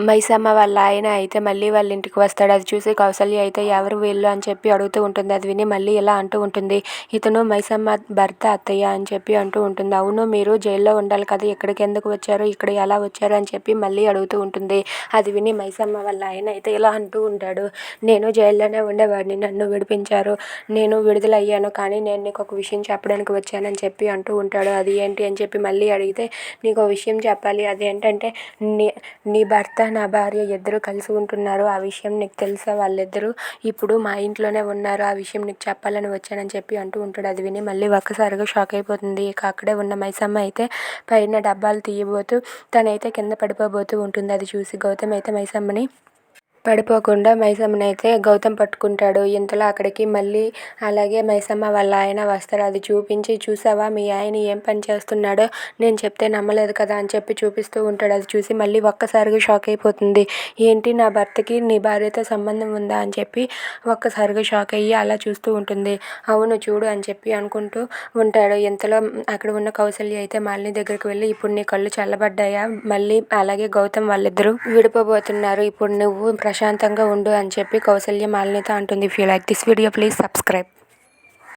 మైసమ్మ వాళ్ళ ఆయన అయితే మళ్ళీ వాళ్ళ ఇంటికి వస్తాడు. అది చూసి కౌసల్య అయితే ఎవరు వీళ్ళు అని చెప్పి అడుగుతూ ఉంటుంది. అది విని మళ్ళీ ఇలా అంటూ ఉంటుంది, ఇతను మైసమ్మ భర్త అత్తయ్య అని చెప్పి అంటూ ఉంటుంది. అవును, మీరు జైల్లో ఉండాలి కదా, ఇక్కడికి ఎందుకు వచ్చారు, ఇక్కడ ఎలా వచ్చారు అని చెప్పి మళ్ళీ అడుగుతూ ఉంటుంది. అది విని మైసమ్మ వాళ్ళ ఆయన అయితే ఇలా అంటూ ఉంటాడు, నేను జైల్లోనే ఉండేవాడిని, నన్ను విడిపించారు, నేను విడుదలయ్యాను, కానీ నేను నీకు ఒక విషయం చెప్పడానికి వచ్చానని చెప్పి అంటూ ఉంటాడు. అది ఏంటి అని చెప్పి మళ్ళీ అడిగితే, నీకు విషయం చెప్పాలి, అదేంటంటే నీ నీ భర్త నా భార్య ఇద్దరు కలిసి ఉంటున్నారు, ఆ విషయం నీకు తెలుసా, వాళ్ళిద్దరూ ఇప్పుడు మా ఇంట్లోనే ఉన్నారు, ఆ విషయం నీకు చెప్పాలని వచ్చానని చెప్పి అంటూ ఉంటాడు. అది విని మళ్ళీ ఒక్కసారిగా షాక్ అయిపోతుంది. ఇక అక్కడే ఉన్న మైసమ్మ అయితే పైన డబ్బాలు తీయబోతూ తనైతే కింద పడిపోబోతూ ఉంటుంది. అది చూసి గౌతమ్ అయితే మైసమ్మని పడిపోకుండా మైసమ్మనైతే గౌతమ్ పట్టుకుంటాడు. ఇంతలో అక్కడికి మళ్ళీ అలాగే మైసమ్మ వాళ్ళ ఆయన వస్తారు. అది చూపించి, చూసావా మీ ఆయన ఏం పని చేస్తున్నాడో, నేను చెప్తే నమ్మలేదు కదా అని చెప్పి చూపిస్తూ ఉంటాడు. అది చూసి మళ్ళీ ఒక్కసారిగా షాక్ అయిపోతుంది. ఏంటి, నా భర్తకి నీ భార్యతో సంబంధం ఉందా అని చెప్పి ఒక్కసారిగా షాక్ అయ్యి అలా చూస్తూ ఉంటుంది. అవును చూడు అని చెప్పి అనుకుంటూ ఉంటాడు. ఇంతలో అక్కడ ఉన్న కౌసల్య అయితే మాలిని దగ్గరికి వెళ్ళి, ఇప్పుడు నీ కళ్ళు చల్లబడ్డాయా, మళ్ళీ అలాగే గౌతమ్ వాళ్ళిద్దరూ విడిపోబోతున్నారు, ఇప్పుడు నువ్వు ప్రశాంతంగా ఉండు అని చెప్పి కౌసల్య మాలినితో అంటుంది. If you like this video please subscribe.